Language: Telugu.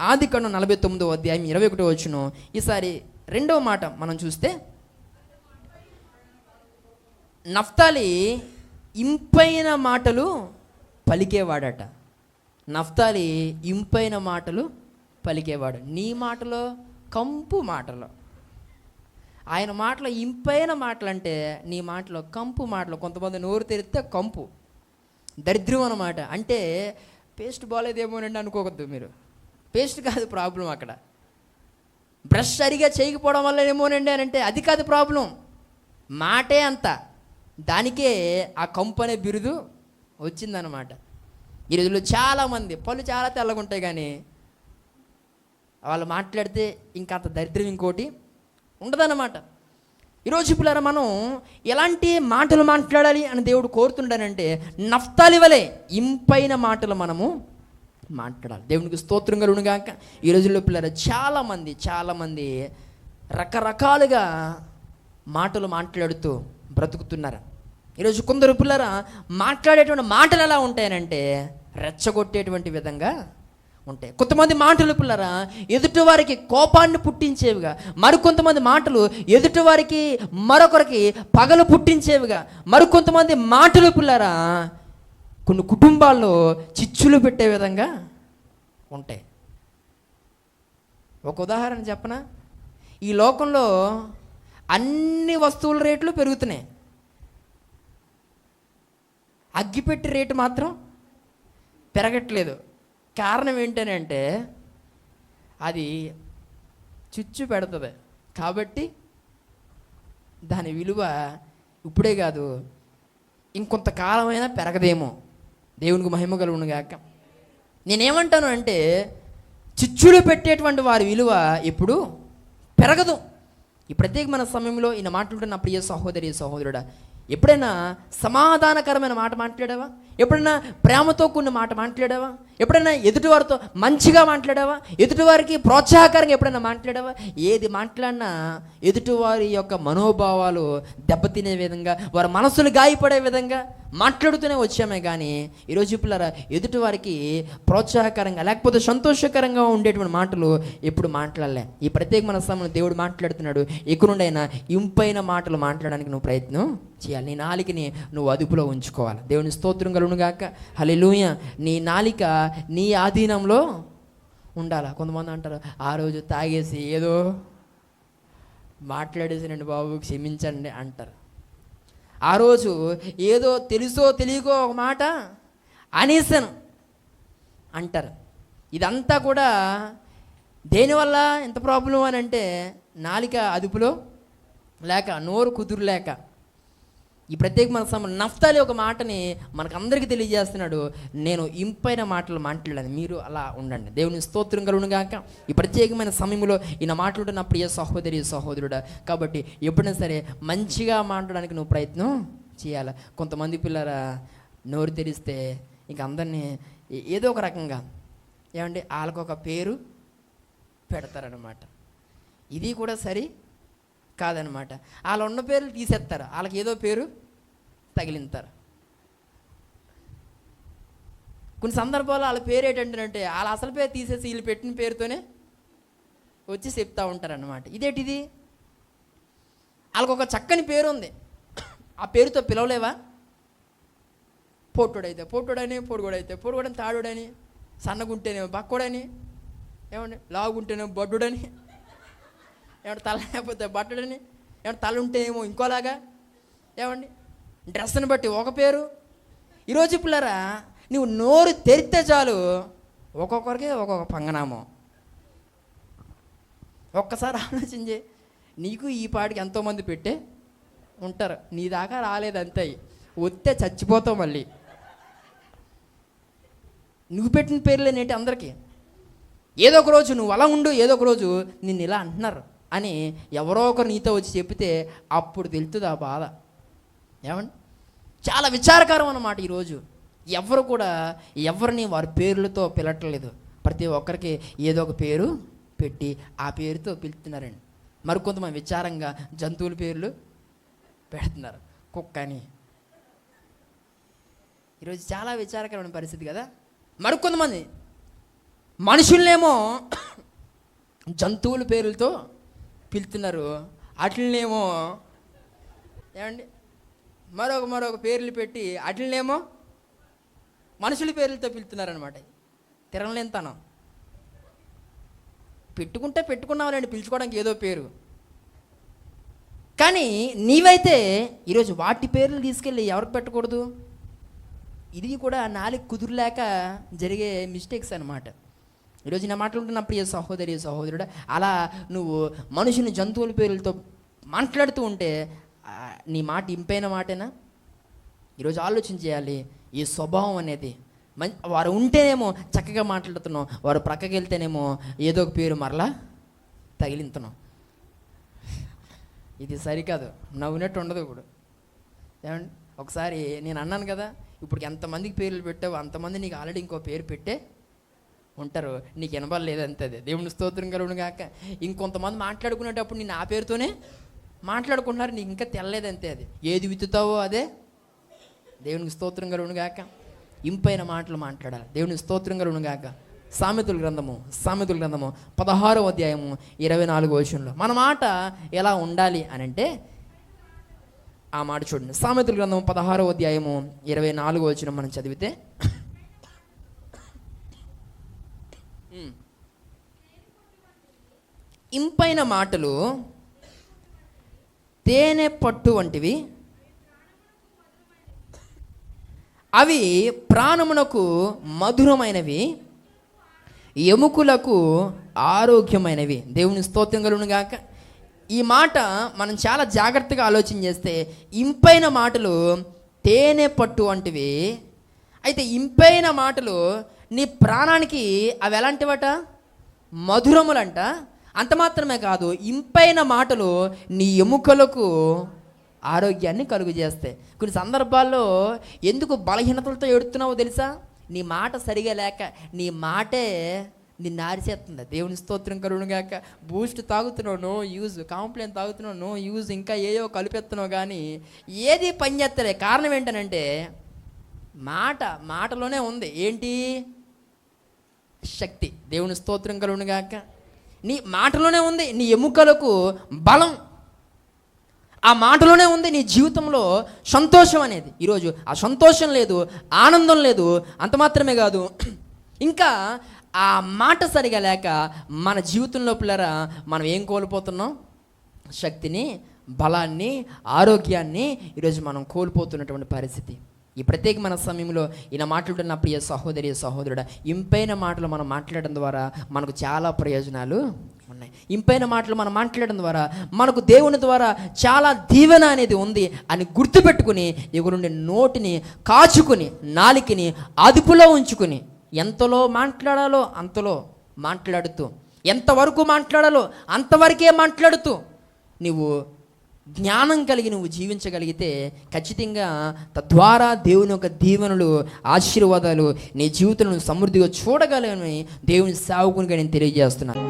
ఆదికాండం 49వ అధ్యాయం 21వ వచనం. ఈసారి రెండవ మాట మనం చూస్తే, నఫ్తాలి ఇంపైన మాటలు పలికేవాడట. నఫ్తాలి ఇంపైన మాటలు పలికేవాడు. నీ మాటలో కంపు మాటలు, ఆయన మాటలో ఇంపైన మాటలు అంటే నీ మాటలో కంపు మాటలు. కొంతమంది నోరు తెరిస్తే కంపు, దరిద్రం అన్నమాట. అంటే పేస్ట్ బాగాలేదేమోనండి అనుకోవద్దు మీరు. పేస్ట్ కాదు ప్రాబ్లం, అక్కడ బ్రష్ సరిగా చేయకపోవడం వల్ల ఏమోనండి అని అంటే అది కాదు ప్రాబ్లం. మాటే అంత, దానికే ఆ కంపు అనే బిరుదు వచ్చిందనమాట. ఈ రోజుల్లో చాలామంది పళ్ళు చాలా తెల్లగా ఉంటాయి, కానీ వాళ్ళు మాట్లాడితే ఇంకా అంత దరిద్రం ఇంకోటి ఉండదన్నమాట. ఈరోజు పిల్లరా, మనం ఎలాంటి మాటలు మాట్లాడాలి అని దేవుడు కోరుతుండానంటే నఫ్తాలి వలె ఇంపైన మాటలు మనము మాట్లాడాలి. దేవునికి స్తోత్రం కలుగును గాక. ఈ రోజుల్లో పిల్లరా చాలామంది రకరకాలుగా మాటలు మాట్లాడుతూ బ్రతుకుతున్నారు. ఈరోజు కొందరు పిల్లరా మాట్లాడేటువంటి మాటలు ఎలా ఉంటాయనంటే రెచ్చగొట్టేటువంటి విధంగా ఉంటాయి. కొంతమంది మాటలు పిల్లరా ఎదుటివారికి కోపాన్ని పుట్టించేవిగా, మరికొంతమంది మాటలు ఎదుటివారికి మరొకరికి పగలు పుట్టించేవిగా, మరికొంతమంది మాటలు పిల్లరా కొన్ని కుటుంబాల్లో చిచ్చులు పెట్టే విధంగా ఉంటాయి. ఒక ఉదాహరణ చెప్పనా? ఈ లోకంలో అన్ని వస్తువుల రేట్లు పెరుగుతున్నాయి, అగ్గిపెట్టి రేటు మాత్రం పెరగట్లేదు. కారణం ఏంటంటే అది చిచ్చు పెడుతుంది కాబట్టి దాని విలువ ఇప్పుడే కాదు ఇంకొంతకాలమైనా పెరగదేమో. దేవునికి మహిమ కలుగును గాక. నేనేమంటాను అంటే చిచ్చులు పెట్టేటువంటి వారి విలువ ఎప్పుడు పెరగదు. ఈ ప్రత్యేకమైన సమయంలో ఈయన మాట్లాడుతున్న ప్రియ సహోదరి సహోదరుడా, ఎప్పుడైనా సమాధానకరమైన మాట మాట్లాడావా? ఎప్పుడైనా ప్రేమతో కూడిన మాట మాట్లాడావా? ఎప్పుడైనా ఎదుటివారితో మంచిగా మాట్లాడావా? ఎదుటివారికి ప్రోత్సాహకరంగా ఎప్పుడైనా మాట్లాడావా? ఏది మాట్లాడినా ఎదుటివారి యొక్క మనోభావాలు దెబ్బతినే విధంగా, వారి మనసులు గాయపడే విధంగా మాట్లాడుతూనే వచ్చామే. కానీ ఈరోజు పిల్లరా ఎదుటివారికి ప్రోత్సాహకరంగా లేకపోతే సంతోషకరంగా ఉండేటువంటి మాటలు ఎప్పుడు మాట్లాడలే. ఈ ప్రత్యేకమైన సమయంలో దేవుడు మాట్లాడుతున్నాడు, ఎక్కడుండైనా ఇంపైన మాటలు మాట్లాడడానికి నువ్వు ప్రయత్నం చేయాలి. నీ నాలికని నువ్వు అదుపులో ఉంచుకోవాలి. దేవుని స్తోత్రం కలుగును గాక. హల్లెలూయా. నీ నాలిక నీ ఆధీనంలో ఉండాలి. కొంతమంది అంటారు, ఆ రోజు తాగేసి ఏదో మాట్లాడేసినండి బాబు క్షమించండి అంటారు. ఆ రోజు ఏదో తెలుసో తెలియకో ఒక మాట అనేసాను అంటారు. ఇదంతా కూడా దేనివల్ల ఎంత ప్రాబ్లం అని అంటే నాలిక అదుపులో లేక, నోరు కుదురు లేక. ఈ ప్రత్యేకమైన సమయం నఫ్తాలి ఒక మాటని మనకందరికీ తెలియజేస్తున్నాడు, నేను ఇంపైన మాటలు మాట్లాడాను, మీరు అలా ఉండండి. దేవుని స్తోత్రం కలుగును గాక. ఈ ప్రత్యేకమైన సమయంలో ఈయన మాట్లాడుతున్న ప్రియ సహోదరి సహోదరుడా, కాబట్టి ఎప్పుడైనా సరే మంచిగా మాట్లాడడానికి నువ్వు ప్రయత్నం చేయాలి. కొంతమంది పిల్లరా నోరు తెరిస్తే ఇంక అందరినీ ఏదో ఒక రకంగా ఏమంటే వాళ్ళకొక పేరు పెడతారనమాట. ఇది కూడా సరి కాదనమాట. వాళ్ళు ఉన్న పేర్లు తీసేస్తారు, వాళ్ళకి ఏదో పేరు తగిలింతారు. కొన్ని సందర్భాల్లో వాళ్ళ పేరు ఏంటంటే వాళ్ళ అసలు పేరు తీసేసి వీళ్ళు పెట్టిన పేరుతోనే వచ్చి చెప్తూ ఉంటారనమాట. ఇదేంటిది? వాళ్ళకు ఒక చక్కని పేరు ఉంది, ఆ పేరుతో పిలవలేవా? పొట్టుడైతే పొట్టుడని, పొడుగుడైతే పొడుగుడని, తాడుడని, సన్నగుంటేనే బక్కుడని, ఏమండి లావుగుంటేనే బొడ్డుడని, ఏమంటే తల లేకపోతే బట్టడని, ఏమంటే తల ఉంటేనేమో ఇంకోలాగా, ఏమండి డ్రెస్ని బట్టి ఒక పేరు. ఈరోజు పిల్లరా నువ్వు నోరు తెరిస్తే చాలు ఒక్కొక్కరికి ఒక్కొక్క పంగనామం. ఒక్కసారి ఆలోచించే, నీకు ఈ పాటికి ఎంతోమంది పెట్టే ఉంటారు, నీ దాకా రాలేదు అంతే, వస్తే చచ్చిపోతావు. మళ్ళీ నువ్వు పెట్టిన పేర్లేనేంటి అందరికీ. ఏదో ఒక రోజు నువ్వు అలా ఉండు, ఏదో ఒక రోజు నిన్ను ఇలా అంటున్నారు అని ఎవరో ఒకరు నీతో వచ్చి చెప్తే అప్పుడు తెలుస్తుంది ఆ బాధ. ఏమండి చాలా విచారకరం అన్నమాట. ఈరోజు ఎవరు కూడా ఎవరిని వారి పేర్లతో పిలవట్లేదు, ప్రతి ఒక్కరికి ఏదో ఒక పేరు పెట్టి ఆ పేరుతో పిలుస్తున్నారండి. మరికొంతమంది విచారంగా జంతువుల పేర్లు పెడుతున్నారు, కుక్క అని. ఈరోజు చాలా విచారకరమైన పరిస్థితి కదా. మరికొంతమంది మనుషుల్నేమో జంతువుల పేర్లతో పిలుతున్నారు, అట్లనేమో ఏమండి మరొక పేర్లు పెట్టి అట్లనేమో మనుషుల పేర్లతో పిలుతున్నారనమాట. తిరగలేనితనం. పెట్టుకున్నావులేండి పిలుచుకోవడానికి ఏదో పేరు, కానీ నీవైతే ఈరోజు వాటి పేర్లు తీసుకెళ్ళి ఎవరికి పెట్టకూడదు. ఇది కూడా నాలుగు కుదురులేక జరిగే మిస్టేక్స్ అనమాట. ఈరోజు నా మాట్లాడుతున్న ప్రియ సహోదరి సహోదరుడు, అలా నువ్వు మనుషుని జంతువుల పేర్లతో మాట్లాడుతూ ఉంటే నీ మాట ఇంపైన మాటేనా? ఈరోజు ఆలోచన చేయాలి. ఈ స్వభావం అనేది వారు ఉంటేనేమో చక్కగా మాట్లాడుతున్నాం, వారు ప్రక్కకి వెళ్తేనేమో ఏదో ఒక పేరు మరలా తగిలింతున్నాం. ఇది సరికాదు, నవ్వునట్టు ఉండదు. ఇప్పుడు ఏమండి, ఒకసారి నేను అన్నాను కదా, ఇప్పుడు ఎంతమందికి పేర్లు పెట్టావు అంతమంది నీకు ఆల్రెడీ ఇంకో పేరు పెట్టే ఉంటారు, నీకు వినబడలేదు అంతే. అది దేవుని స్తోత్రం కలుగును గాక. ఇంకొంతమంది మాట్లాడుకునేటప్పుడు నేను ఆ పేరుతోనే మాట్లాడుకుంటున్నారు, నీకు ఇంకా తెల్లలేదంతే. అది ఏది విత్తుతావో అదే. దేవునికి స్తోత్రం కలుగును గాక. ఇంపైన మాటలు మాట్లాడాలి. దేవునికి స్తోత్రం కలుగును గాక. సామెతల గ్రంథము 16వ అధ్యాయము 24వ వచనంలో మన మాట ఎలా ఉండాలి అని అంటే ఆ మాట చూడండి. సామెతల గ్రంథము 16వ అధ్యాయము 24వ వచనం మనం చదివితే, ఇంపైన మాటలు తేనె పట్టు వంటివి, అవి ప్రాణమునకు మధురమైనవి, ఎముకలకు ఆరోగ్యమైనవి. దేవుని స్తోత్రం కలుగును గాక. ఈ మాట మనం చాలా జాగ్రత్తగా ఆలోచన చేస్తే, ఇంపైన మాటలు తేనె పట్టు వంటివి. అయితే ఇంపైన మాటలు నీ ప్రాణానికి అవి ఎలాంటివట? మధురములంట. అంత మాత్రమే కాదు, ఇంపైన మాటలు నీ ఎముకలకు ఆరోగ్యాన్ని కలుగు చేస్తాయి. కొన్ని సందర్భాల్లో ఎందుకు బలహీనతలతో ఏడుతున్నావో తెలుసా? నీ మాట సరిగా లేక, నీ మాటే నిన్ను ఆరిసేస్తుంది. దేవుని స్తోత్రం కలుగును గాక. బూస్ట్ తాగుతున్నావు, నో యూజ్. కాంప్లైన్ తాగుతున్నావు, నో యూజ్. ఇంకా ఏయో కలిపెత్తున్నావు, కానీ ఏది పని చేస్తలే. కారణం ఏంటనంటే మాటలోనే ఉంది ఏంటి? శక్తి. దేవుని స్తోత్రం కలుగును గాక. నీ మాటలోనే ఉంది నీ ఎముకలకు బలం. ఆ మాటలోనే ఉంది నీ జీవితంలో సంతోషం అనేది. ఈరోజు ఆ సంతోషం లేదు, ఆనందం లేదు. అంత మాత్రమే కాదు, ఇంకా ఆ మాట సరిగా లేక మన జీవితంలో పిల్లరా మనం ఏం కోల్పోతున్నాం? శక్తిని, బలాన్ని, ఆరోగ్యాన్ని ఈరోజు మనం కోల్పోతున్నటువంటి పరిస్థితి. ఈ ప్రత్యేకమైన సమయంలో ఈయన మాట్లాడుతున్న ప్రియ సహోదరి సహోదరుడు, ఇంపైన మాటలు మనం మాట్లాడడం ద్వారా మనకు చాలా ప్రయోజనాలు ఉన్నాయి. ఇంపైన మాటలు మనం మాట్లాడడం ద్వారా మనకు దేవుని ద్వారా చాలా దీవెన అనేది ఉంది అని గుర్తుపెట్టుకుని ఎగురుండి నోటిని కాచుకుని నాలికని అదుపులో ఉంచుకుని ఎంతలో మాట్లాడాలో అంతలో మాట్లాడుతూ, ఎంతవరకు మాట్లాడాలో అంతవరకే మాట్లాడుతూ నువ్వు జ్ఞానం కలిగి నువ్వు జీవించగలిగితే ఖచ్చితంగా తద్వారా దేవుని యొక్క దీవెనలు, ఆశీర్వాదాలు నీ జీవితంలో సమృద్ధిగా చూడగలని దేవుని సేవకునిగా నేను తెలియజేస్తున్నాను.